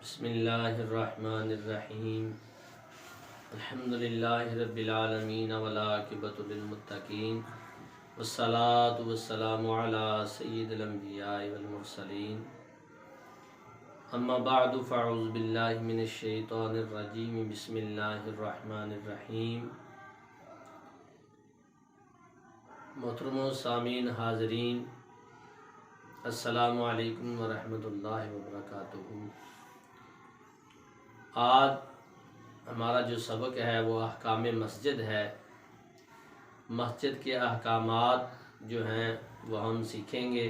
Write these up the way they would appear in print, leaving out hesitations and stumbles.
بسم اللہ الرحمن الرحیم الحمدللہ رب العالمین والعاقبۃ للمتقین والصلاة والسلام علی سید الانبیاء والمرسلین اما بعد فاعوذ باللہ من الشیطان الرجیم بسم اللہ الرحمن الرحیم۔ محترم و سامعین حاضرین، السلام علیکم ورحمۃ اللہ وبرکاتہ۔ آج ہمارا جو سبق ہے وہ احکام مسجد ہے۔ مسجد کے احکامات جو ہیں وہ ہم سیکھیں گے۔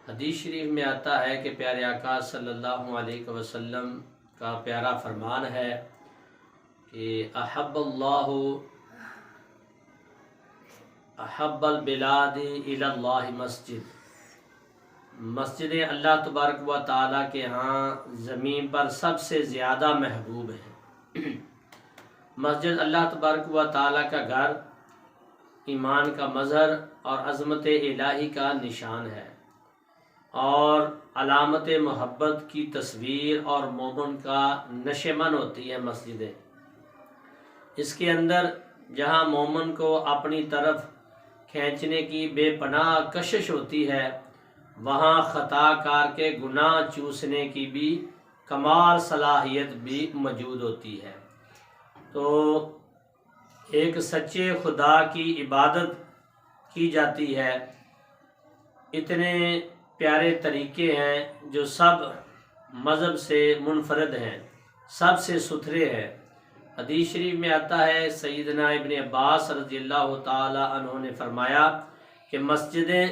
حدیث شریف میں آتا ہے کہ پیارے آقا صلی اللہ علیہ وسلم کا پیارا فرمان ہے کہ احب اللہ احب البلاد الی اللہ مسجد، مسجد اللہ تبارک و تعالیٰ کے ہاں زمین پر سب سے زیادہ محبوب ہے۔ مسجد اللہ تبارک و تعالیٰ کا گھر ایمان کا مظہر اور عظمت الہی کا نشان ہے، اور علامت محبت کی تصویر اور مومن کا نشیمن ہوتی ہے مسجدیں۔ اس کے اندر جہاں مومن کو اپنی طرف کھینچنے کی بے پناہ کشش ہوتی ہے، وہاں خطا کار کے گناہ چوسنے کی بھی کمال صلاحیت بھی موجود ہوتی ہے۔ تو ایک سچے خدا کی عبادت کی جاتی ہے۔ اتنے پیارے طریقے ہیں جو سب مذہب سے منفرد ہیں، سب سے ستھرے ہیں۔ حدیث شریف میں آتا ہے، سیدنا ابن عباس رضی اللہ تعالی عنہ نے فرمایا کہ مسجدیں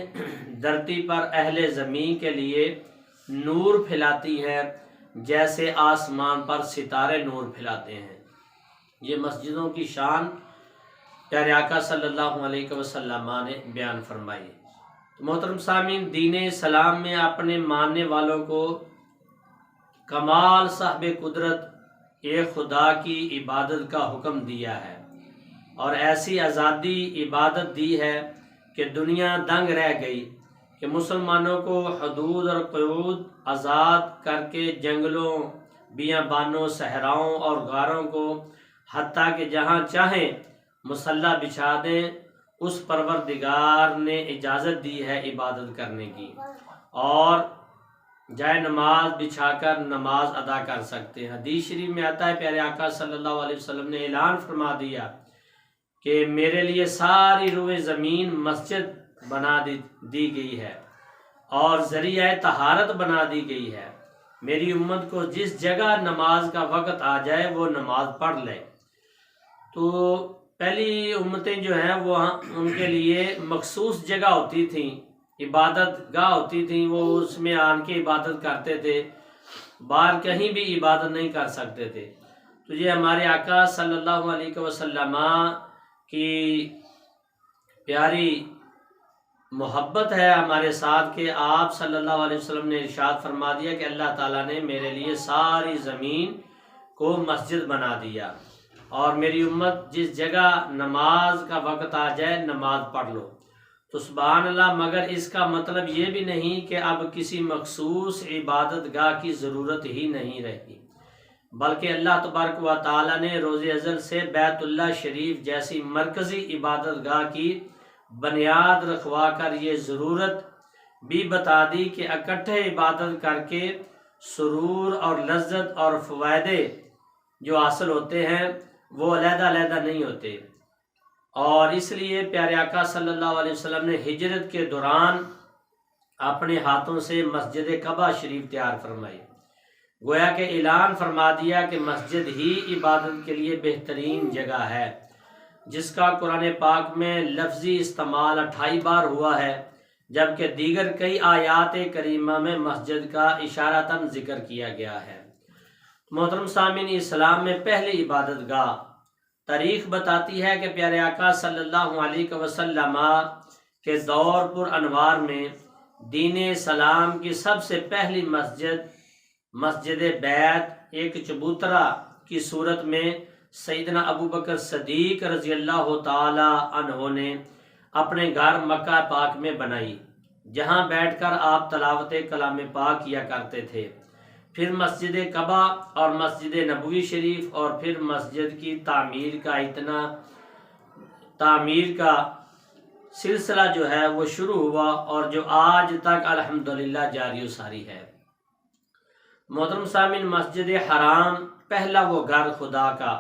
دھرتی پر اہل زمین کے لیے نور پھیلاتی ہیں جیسے آسمان پر ستارے نور پھیلاتے ہیں۔ یہ مسجدوں کی شان پیارے آقا صلی اللہ علیہ وسلم نے بیان فرمائی۔ تو محترم سامعین، دین اسلام میں اپنے ماننے والوں کو کمال صاحب قدرت ایک خدا کی عبادت کا حکم دیا ہے، اور ایسی آزادی عبادت دی ہے کہ دنیا دنگ رہ گئی کہ مسلمانوں کو حدود اور قیود آزاد کر کے جنگلوں، بیابانوں، صحراؤں اور غاروں کو حتیٰ کہ جہاں چاہیں مصلی بچھا دیں، اس پروردگار نے اجازت دی ہے عبادت کرنے کی، اور جائے نماز بچھا کر نماز ادا کر سکتے ہیں۔ حدیث شریف میں آتا ہے، پیارے آقا صلی اللہ علیہ وسلم نے اعلان فرما دیا کہ میرے لیے ساری روئے زمین مسجد بنا دی گئی ہے اور ذریعہ طہارت بنا دی گئی ہے۔ میری امت کو جس جگہ نماز کا وقت آ جائے وہ نماز پڑھ لے۔ تو پہلی امتیں جو ہیں وہ ان کے لیے مخصوص جگہ ہوتی تھیں، عبادت گاہ ہوتی تھیں، وہ اس میں آن کے عبادت کرتے تھے، باہر کہیں بھی عبادت نہیں کر سکتے تھے۔ تو یہ ہمارے آقا صلی اللہ علیہ وسلم کی پیاری محبت ہے ہمارے ساتھ کہ آپ صلی اللہ علیہ وسلم نے ارشاد فرما دیا کہ اللہ تعالیٰ نے میرے لیے ساری زمین کو مسجد بنا دیا، اور میری امت جس جگہ نماز کا وقت آ جائے نماز پڑھ لو۔ تو سبحان اللہ، مگر اس کا مطلب یہ بھی نہیں کہ اب کسی مخصوص عبادت گاہ کی ضرورت ہی نہیں رہی، بلکہ اللہ تبارک و تعالیٰ نے روز ازل سے بیت اللہ شریف جیسی مرکزی عبادت گاہ کی بنیاد رکھوا کر یہ ضرورت بھی بتا دی کہ اکٹھے عبادت کر کے سرور اور لذت اور فوائدے جو حاصل ہوتے ہیں وہ علیحدہ علیحدہ نہیں ہوتے۔ اور اس لیے پیارے آقا صلی اللہ علیہ وسلم نے ہجرت کے دوران اپنے ہاتھوں سے مسجد قباء شریف تیار فرمائی، گویا کہ اعلان فرما دیا کہ مسجد ہی عبادت کے لیے بہترین جگہ ہے، جس کا قرآن پاک میں لفظی استعمال 28 بار ہوا ہے، جبکہ دیگر کئی آیات کریمہ میں مسجد کا اشارتاً ذکر کیا گیا ہے۔ محترم سامعین، اسلام میں پہلی عبادت گاہ تاریخ بتاتی ہے کہ پیارے آقا صلی اللہ علیہ وسلم کے دور پر انوار میں دین اسلام کی سب سے پہلی مسجد بیت ایک چبوترا کی صورت میں سیدنا ابو بکر صدیق رضی اللہ تعالی عنہ نے اپنے گھر مکہ پاک میں بنائی، جہاں بیٹھ کر آپ تلاوت کلام پاک کیا کرتے تھے۔ پھر مسجد قبا اور مسجد نبوی شریف، اور پھر مسجد کی تعمیر کا سلسلہ جو ہے وہ شروع ہوا، اور جو آج تک الحمدللہ جاری و ساری ہے۔ محترم سامعین، مسجد حرام پہلا وہ گھر خدا کا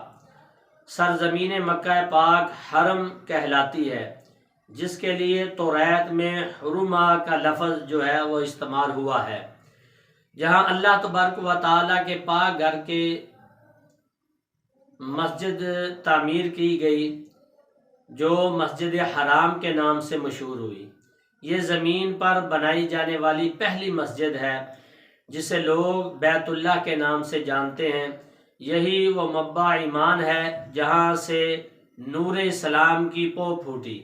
سرزمین مکہ پاک حرم کہلاتی ہے، جس کے لیے توریت میں حرمہ کا لفظ جو ہے وہ استعمال ہوا ہے، جہاں اللہ تبارک و تعالیٰ کے پاک گھر کے مسجد تعمیر کی گئی، جو مسجد حرام کے نام سے مشہور ہوئی۔ یہ زمین پر بنائی جانے والی پہلی مسجد ہے جسے لوگ بیت اللہ کے نام سے جانتے ہیں۔ یہی وہ مبع ایمان ہے جہاں سے نور اسلام کی پو پھوٹی۔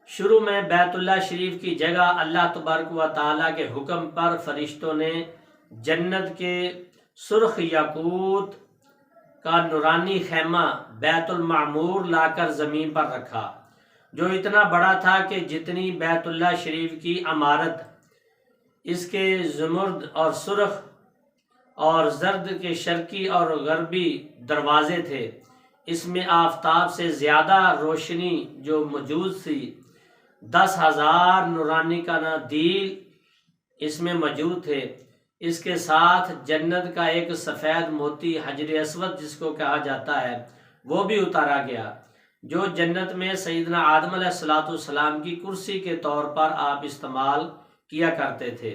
شروع میں بیت اللہ شریف کی جگہ اللہ تبارک و تعالیٰ کے حکم پر فرشتوں نے جنت کے سرخ یاقوت کا نورانی خیمہ بیت المعمور لا کر زمین پر رکھا، جو اتنا بڑا تھا کہ جتنی بیت اللہ شریف کی عمارت، اس کے زمرد اور سرخ اور زرد کے شرقی اور غربی دروازے تھے، اس میں آفتاب سے زیادہ روشنی جو موجود تھی، 10,000 نورانی قنادیل اس میں موجود تھے۔ اس کے ساتھ جنت کا ایک سفید موتی حجر اسود جس کو کہا جاتا ہے وہ بھی اتارا گیا، جو جنت میں سیدنا آدم علیہ السلام کی کرسی کے طور پر آپ استعمال کیا کرتے تھے۔